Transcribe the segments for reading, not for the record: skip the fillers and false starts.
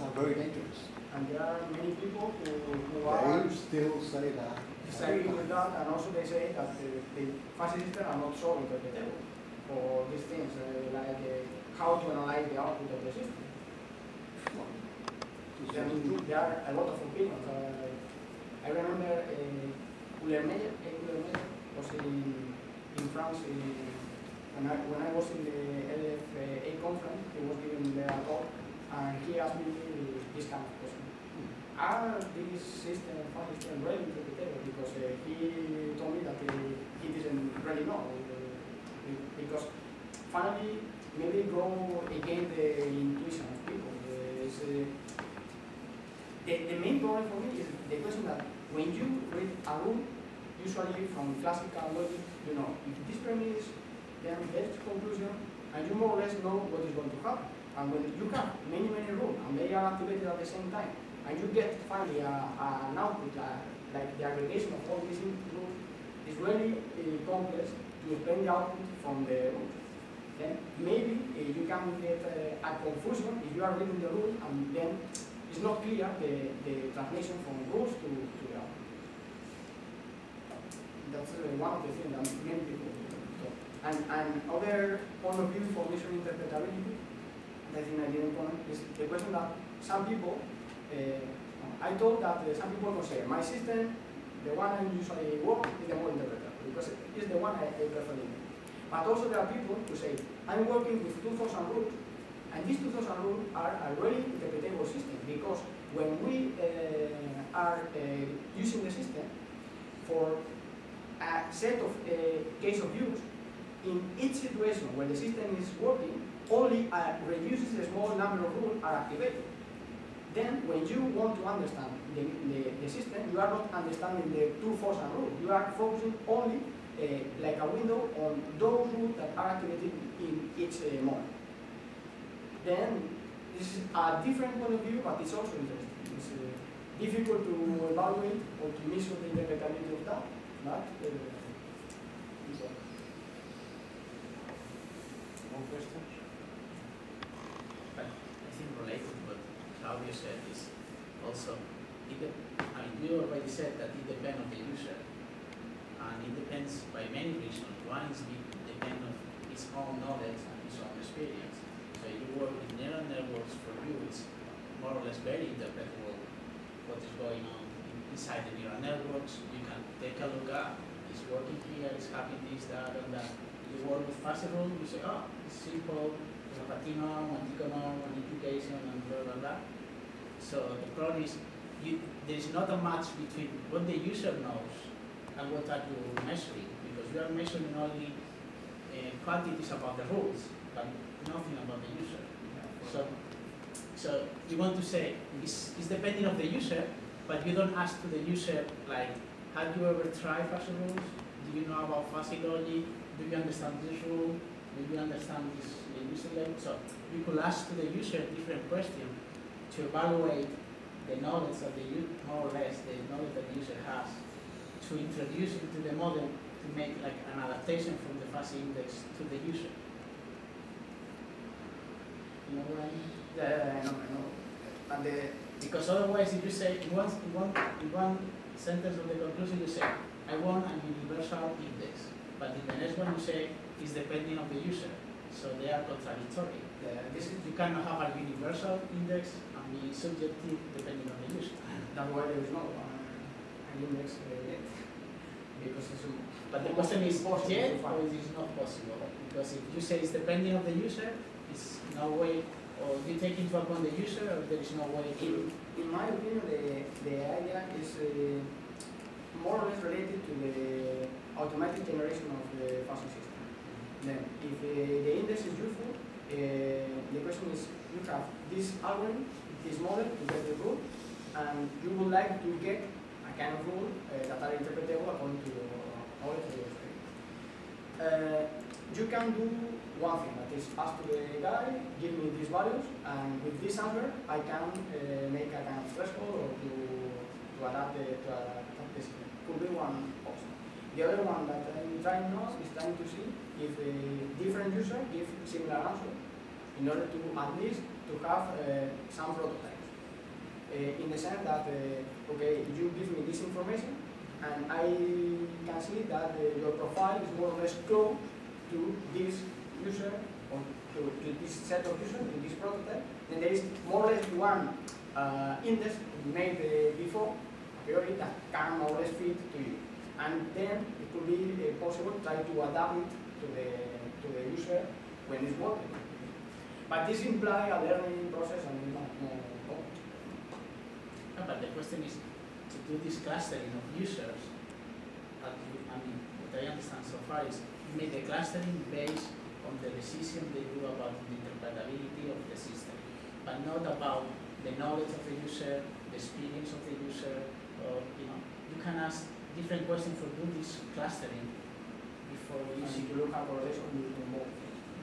are very dangerous. And there are many people who are still say that. disagreeing with that, and also they say that the fuzzy systems are not so interpretable for these things, like how to analyze the output of the system. There are a lot of opinions. I remember Guillermeyer was in France when I was in the LFA conference. He was giving there a talk, and he asked me this kind of question: are these systems, file systems, really interpretable? Because he told me that he didn't really know. Because finally, maybe go against the intuition of people. The main problem for me is the question that when you read a rule, usually from classical logic, you know, if this premise, then there's conclusion, and you more or less know what is going to happen. And when you have many rules, and they are activated at the same time, and you get finally an output, like the aggregation of all these rules, is really complex to explain the output from the rules. Then maybe you can get a confusion if you are reading the rule, and then it's not clear the translation from rules to the output. That's one of the things that many people talk. And other point of view for mission interpretability, I think I didn't comment, is the question that some people, I thought that some people consider my system, the one I usually work, is the more interpretable, because it's the one I prefer. But also there are people who say, I'm working with 2,000 rules, and these 2,000 rules are a really interpretable system, because when we are using the system for a set of case of use, in each situation where the system is working, only a reduces the small number of rules are activated. Then, when you want to understand the system, you are not understanding the 2,000 rules. You are focusing only like a window on those rules that are activated in each moment. Then, this is a different point of view, but it's also interesting. It's difficult to evaluate or to measure the interpretability of that, but more questions? I think related to what Claudio said is also, you already said that it depends on the user, and it depends by many reasons. One is it depends on its own knowledge and its own experience. So you work with neural networks, for you it's more or less very interpretable what is going on inside the neural networks. You can take a look at it's working here, it's happening this, that, and that. You work with fuzzy rules, you say, oh, it's simple, there's a patinum, anticonorm, an implication, and blah, blah, blah. So the problem is, there is not a match between what the user knows and what are you measuring, because you are measuring only quantities about the rules, but nothing about the user. So you want to say, it's depending on the user, but you don't ask to the user, like, have you ever tried fuzzy rules? Do you know about fuzzy logic? Do you understand this rule? Do you understand this user level? So you could ask to the user different questions to evaluate the knowledge that the user, more or less, the knowledge that the user has, to introduce it to the model to make like an adaptation from the fuzzy index to the user. You know what I mean? yeah, I know. And because otherwise, if you say in one sentence of the conclusion, you say, I want a universal index. But in the next one, you say, it's depending on the user. So they are contradictory. You cannot have a universal index and be subjective depending on the user. That's why there is no an index yet. Because it's but the question is, yet or it is not possible? Because if you say it's depending on the user, it's no way, or you take into account the user, or there is no way to... In my opinion, the idea is more or less related to the automatic generation of the fuzzy system. Then, if the index is useful, the question is, you have this algorithm, this model to get the rule, and you would like to get a kind of rule that are interpretable according to your knowledge of your experience. You can do one thing, that is ask to the guy, give me these values, and with this answer, I can make a kind of threshold or to adapt the system. Could be one option. The other one that I'm trying now is trying to see if a different user gives similar answer in order to at least to have some prototypes. in the sense that, okay, you give me this information, and I can see that your profile is more or less close to this user, or to this set of users, to this prototype, then there is more or less one index made before, a priori, that can more or less fit to you. And then it could be possible to try to adapt it to the user when it's working. But this implies a learning process and it's not more. No, but the question is to do this clustering of users. I mean, what I understand so far is you make the clustering based on the decision they do about the interpretability of the system, but not about the knowledge of the user, the experience of the user. Or, you can ask different questions for doing this clustering before using. To look at correlation between both.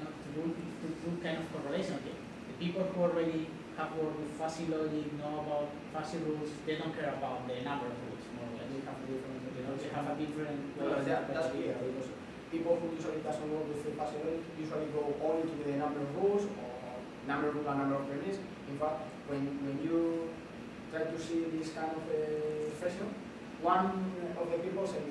No, to do kind of correlation. Okay. The people who already have worked with fuzzy logic, know about fuzzy rules, they don't care about the number of rules. More or less. They have a different, they have a different way of That's clear, because people who usually doesn't work with fuzzy logic usually go only to the number of rules or number of rules and number of premises. In fact, when you try to see this kind of expression, one of the people said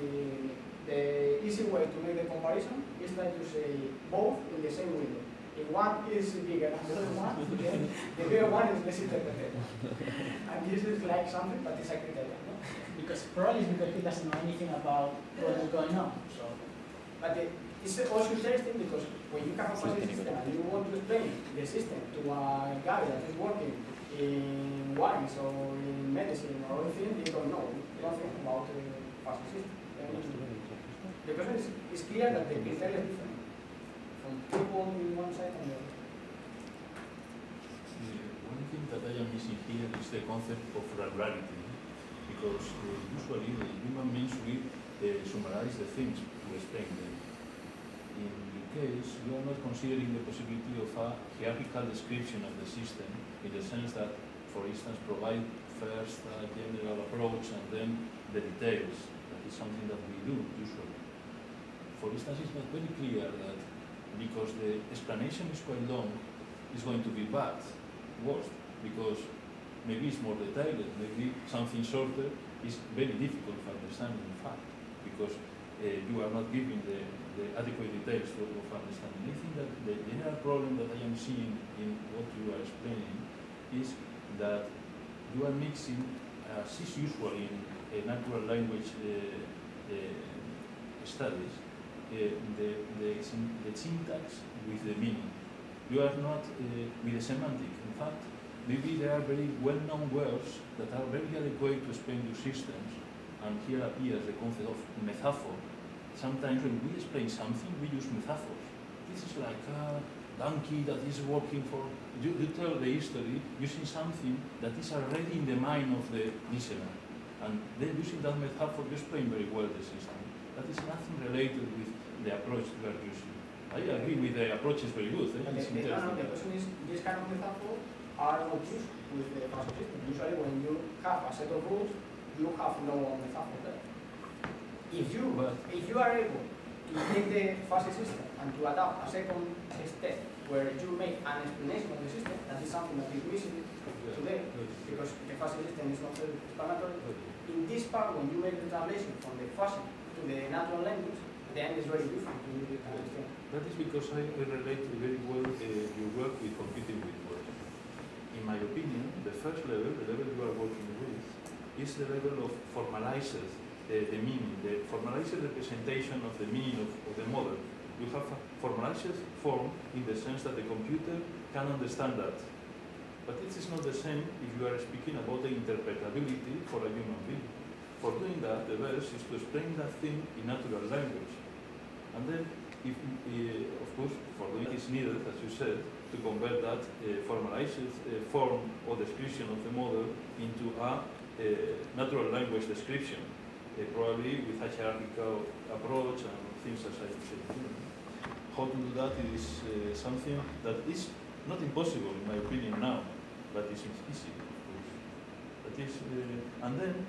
the easy way to make the comparison is that you say both in the same window. If one is bigger than the other one, then the bigger one is less interpreted. And this is like something, but it's a criteria, no? Because probably because he doesn't know anything about what is going on. So, but it's also interesting because when you have a fuzzy system and you want to explain the system to a guy that is working in wines or in medicine or anything, they don't know nothing about the fuzzy system. The question is clear that the criteria is different from people in one side and the other. One thing that I am missing here is the concept of regularity, because usually the human beings will summarize the things to explain them. In your case, you are not considering the possibility of a hierarchical description of the system, in the sense that, for instance, provide first a general approach and then the details. That is something that we do usually. For instance, it's not very clear that because the explanation is quite long, it's going to be bad, worse, because maybe it's more detailed, maybe something shorter is very difficult to understand in fact, because you are not giving the adequate details of understanding. I think that the general problem that I am seeing in what you are explaining is that you are mixing, as is usual in natural language studies, the syntax with the meaning. You are not with the semantic. In fact, maybe there are very well-known words that are very adequate to explain your systems, and here appears the concept of metaphor. Sometimes when we explain something, we use metaphors. This is like a donkey that is working for... You tell the history using something that is already in the mind of the listener, and then using that metaphor, you explain very well the system. That is nothing related with the approach you are using. I agree with the approach is very good. The question is, this kind of metaphor are not used with the fuzzy system. Usually when you have a set of rules, you have no metaphor there. If you are able to take the fuzzy system and to adapt a second step where you make an explanation of the system, that is something that is missing today, because the fuzzy system is not self-explanatory. In this part, when you make the translation from the fuzzy to the natural language, then it's very different to understand. That is because I relate very well your work with computing with words. In my opinion, the first level, the level you are working with, is the level of formalized the meaning, the formalized representation of the meaning of the model. You have a formalized form in the sense that the computer can understand that. But it is not the same if you are speaking about the interpretability for a human being. For doing that, the best is to explain that thing in natural language. And then, of course, for doing it is needed, as you said, to convert that formalized form or description of the model into a natural language description, probably with a hierarchical approach and things as I said. How to do that is something that is not impossible, in my opinion, now, but it's easy, of course. That is, and then